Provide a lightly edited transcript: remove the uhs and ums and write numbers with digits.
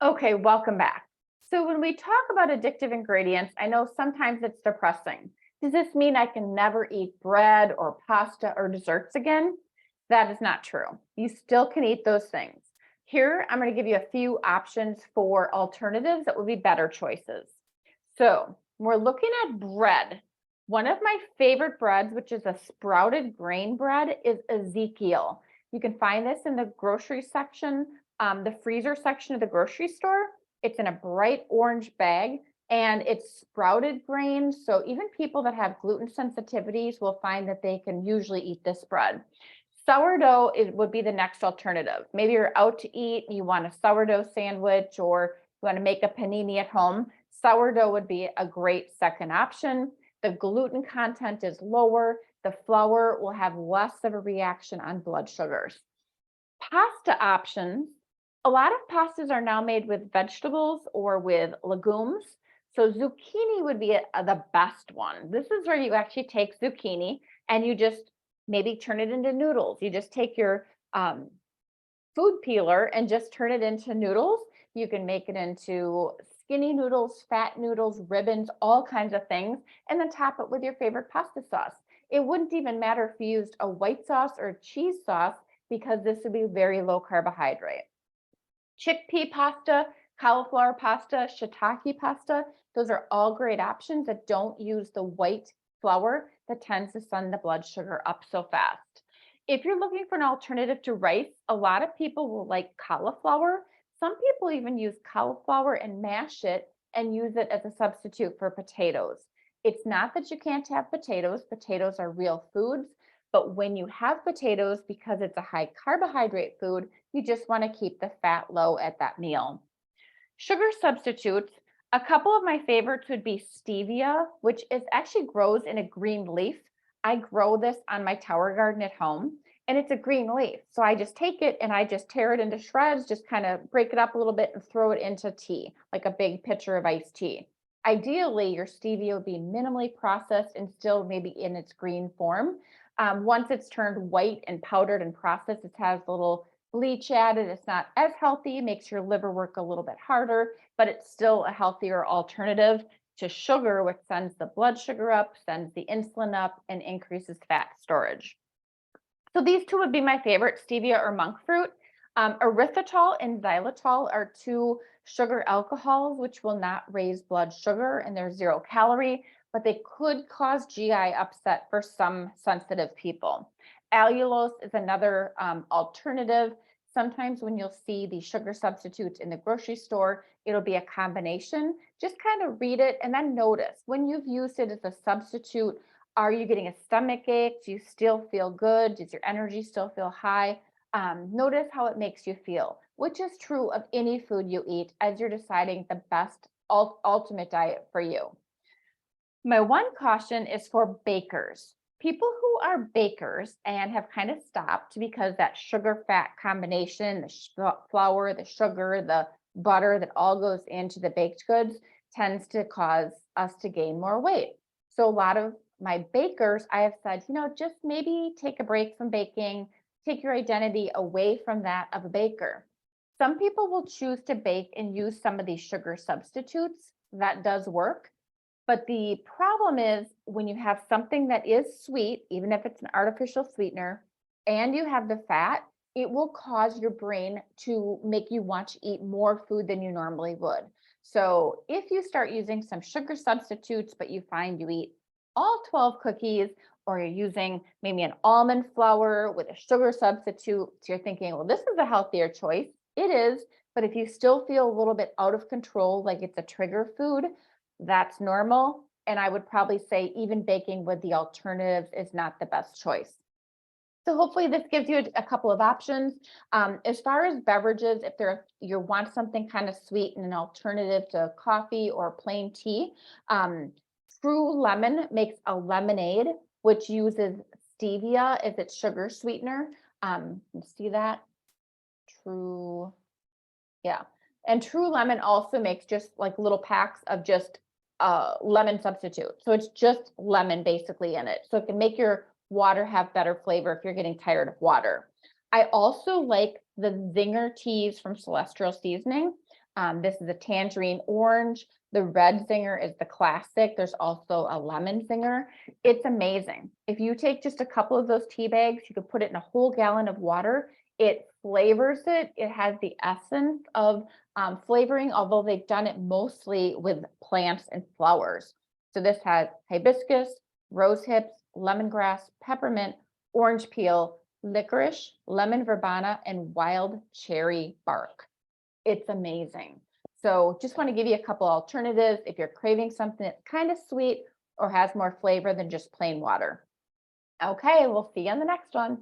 Okay, welcome back. So when we talk about addictive ingredients, I know sometimes it's depressing. Does this mean I can never eat bread or pasta or desserts again? That is not true. You still can eat those things. Here, I'm going to give you a few options for alternatives that would be better choices. So we're looking at bread. One of my favorite breads, which is a sprouted grain bread, is Ezekiel. You can find this in the grocery section, the freezer section of the grocery store. It's in a bright orange bag and it's sprouted grains. So even people that have gluten sensitivities will find that they can usually eat this bread. Sourdough would be the next alternative. Maybe you're out to eat and you want a sourdough sandwich or you want to make a panini at home. Sourdough would be a great second option. The gluten content is lower. The flour will have less of a reaction on blood sugars. Pasta options. A lot of pastas are now made with vegetables or with legumes. So zucchini would be the best one. This is where you actually take zucchini and you just maybe turn it into noodles. You just take your food peeler and just turn it into noodles. You can make it into skinny noodles, fat noodles, ribbons, all kinds of things, and then top it with your favorite pasta sauce. It wouldn't even matter if you used a white sauce or a cheese sauce because this would be very low carbohydrate. Chickpea pasta, cauliflower pasta, shiitake pasta, those are all great options that don't use the white flour that tends to send the blood sugar up so fast. If you're looking for an alternative to rice, a lot of people will like cauliflower. Some people even use cauliflower and mash it and use it as a substitute for potatoes. It's not that you can't have potatoes. Potatoes are real foods. But when you have potatoes, because it's a high carbohydrate food, you just want to keep the fat low at that meal. Sugar substitutes, a couple of my favorites would be stevia, which is actually grows in a green leaf. I grow this on my tower garden at home, and it's a green leaf. So I just take it and I just tear it into shreds, just kind of break it up a little bit and throw it into tea, like a big pitcher of iced tea. Ideally, your stevia would be minimally processed and still maybe in its green form. Once it's turned white and powdered and processed, it has a little bleach added. It's not as healthy, makes your liver work a little bit harder, but it's still a healthier alternative to sugar, which sends the blood sugar up, sends the insulin up, and increases fat storage. So these two would be my favorite, stevia or monk fruit. Erythritol and xylitol are two sugar alcohols, which will not raise blood sugar and they're 0 calorie, but they could cause GI upset for some sensitive people. Allulose is another alternative. Sometimes when you'll see the sugar substitutes in the grocery store, it'll be a combination. Just kind of read it and then notice when you've used it as a substitute, are you getting a stomach ache? Do you still feel good? Does your energy still feel high? Notice how it makes you feel, which is true of any food you eat as you're deciding the best ultimate diet for you. My one caution is for bakers. People who are bakers and have kind of stopped because that sugar fat combination, the flour, the sugar, the butter that all goes into the baked goods tends to cause us to gain more weight. So a lot of my bakers, I have said, just maybe take a break from baking, take your identity away from that of a baker. Some people will choose to bake and use some of these sugar substitutes. That does work. But the problem is when you have something that is sweet, even if it's an artificial sweetener, and you have the fat, it will cause your brain to make you want to eat more food than you normally would. So if you start using some sugar substitutes, but you find you eat all 12 cookies, or you're using maybe an almond flour with a sugar substitute, so you're thinking, well, this is a healthier choice. It is, but if you still feel a little bit out of control, like it's a trigger food, that's normal. And I would probably say even baking with the alternatives is not the best choice. So hopefully this gives you a couple of options. As far as beverages, if you want something kind of sweet and an alternative to coffee or plain tea, True Lemon makes a lemonade, which uses stevia as its sugar sweetener. You see that? True, yeah. And True Lemon also makes just like little packs of just lemon substitute. So it's just lemon basically in it. So it can make your water have better flavor if you're getting tired of water. I also like the Zinger teas from Celestial Seasoning. This is a tangerine orange. The red zinger is the classic. There's also a lemon zinger. It's amazing. If you take just a couple of those tea bags, you could put it in a whole gallon of water. It flavors it. It has the essence of flavoring, although they've done it mostly with plants and flowers. So this has hibiscus, rose hips, lemongrass, peppermint, orange peel, licorice, lemon verbena, and wild cherry bark. It's amazing. So just want to give you a couple alternatives if you're craving something that's kind of sweet or has more flavor than just plain water. Okay, we'll see you on the next one.